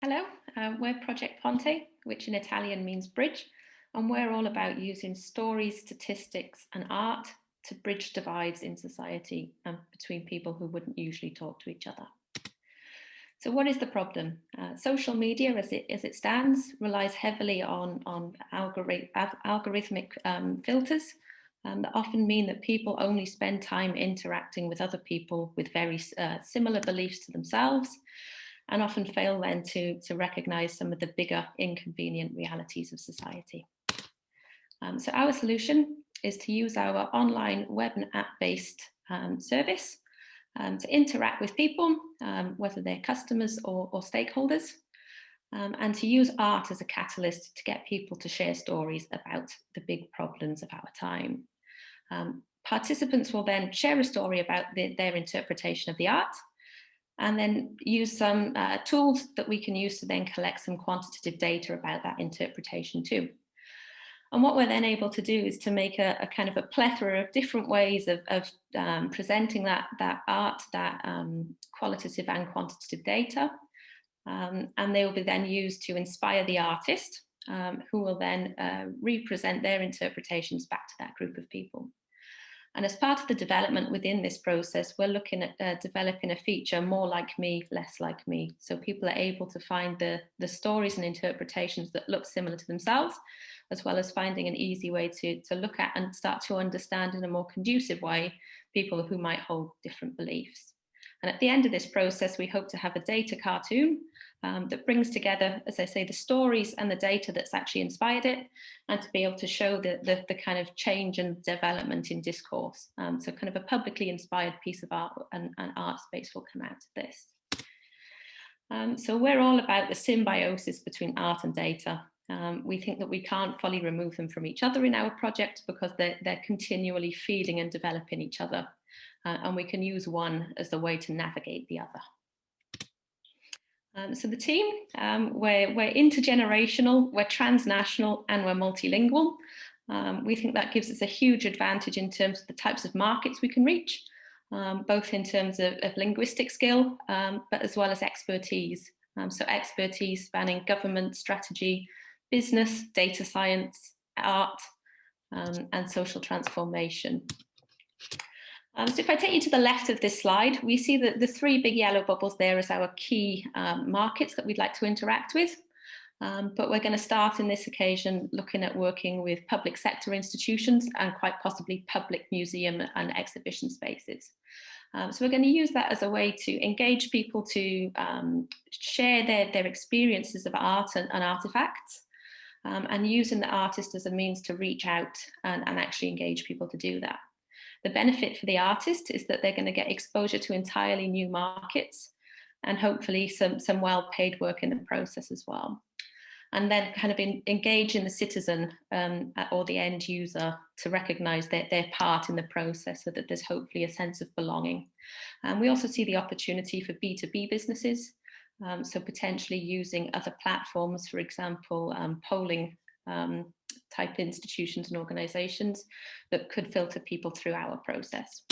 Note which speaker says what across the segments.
Speaker 1: Hello, we're Project Ponte, which in Italian means bridge, and we're all about using stories, statistics and art to bridge divides in society and between people who wouldn't usually talk to each other. So what is the problem? Social media, as it stands, relies heavily on algorithmic filters that often mean that people only spend time interacting with other people with very similar beliefs to themselves, and often fail then to recognize some of the bigger inconvenient realities of society. So our solution is to use our online web and app-based service to interact with people, whether they're customers or stakeholders, and to use art as a catalyst to get people to share stories about the big problems of our time. Participants will then share a story about their interpretation of the art, and then use some tools that we can use to then collect some quantitative data about that interpretation too. And what we're then able to do is to make a kind of a plethora of different ways of presenting that art, that qualitative and quantitative data. And they will be then used to inspire the artist, who will then represent their interpretations back to that group of people. And as part of the development within this process, we're looking at developing a feature more like me, less like me. So people are able to find the stories and interpretations that look similar to themselves, as well as finding an easy way to look at and start to understand in a more conducive way people who might hold different beliefs. And at the end of this process, we hope to have a data cartoon that brings together, as I say, the stories and the data that's actually inspired it, and to be able to show the kind of change and development in discourse. So kind of a publicly inspired piece of art and art space will come out of this. So we're all about the symbiosis between art and data. We think that we can't fully remove them from each other in our project because they're continually feeding and developing each other. And we can use one as the way to navigate the other. So the team, we're intergenerational, we're transnational, and we're multilingual. We think that gives us a huge advantage in terms of the types of markets we can reach, both in terms of linguistic skill, but as well as expertise. So expertise spanning government, strategy, business, data science, art, and social transformation. So if I take you to the left of this slide, we see that the three big yellow bubbles there as our key markets that we'd like to interact with. But we're going to start in this occasion looking at working with public sector institutions and quite possibly public museum and exhibition spaces. So we're going to use that as a way to engage people to share their experiences of art and artifacts, and using the artist as a means to reach out and actually engage people to do that. The benefit for the artist is that they're going to get exposure to entirely new markets and hopefully some well-paid work in the process as well. And then kind of engaging the citizen or the end user to recognise their part in the process so that there's hopefully a sense of belonging. And we also see the opportunity for B2B businesses, so potentially using other platforms, for example, polling type institutions and organisations that could filter people through our process.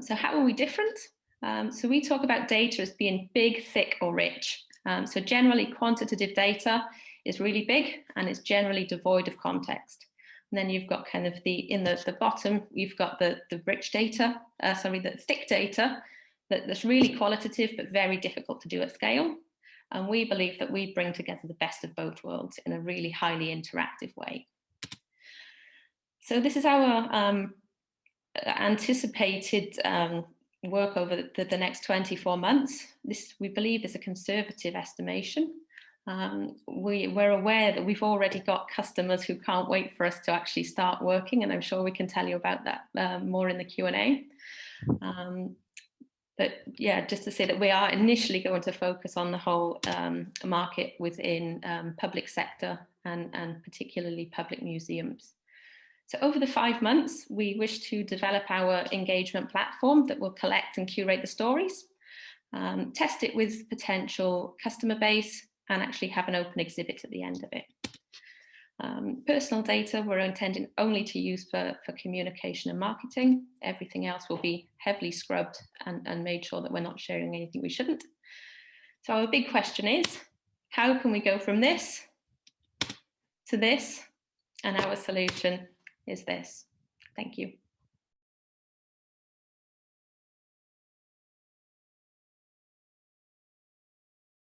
Speaker 1: So how are we different? So we talk about data as being big, thick or rich. So generally quantitative data is really big and it's generally devoid of context. And then you've got kind of in the bottom, you've got the rich data, the thick data that's really qualitative but very difficult to do at scale. And we believe that we bring together the best of both worlds in a really highly interactive way. So this is our anticipated work over the next 24 months. This, we believe, is a conservative estimation. We're aware that we've already got customers who can't wait for us to actually start working, and I'm sure we can tell you about that more in the Q&A. But yeah, just to say that we are initially going to focus on the whole market within public sector and particularly public museums. So over the 5 months, we wish to develop our engagement platform that will collect and curate the stories, test it with potential customer base, and actually have an open exhibit at the end of it. Personal data we're intending only to use for communication and marketing. Everything else will be heavily scrubbed and made sure that we're not sharing anything we shouldn't. So our big question is, how can we go from this to this? And our solution is this. Thank you.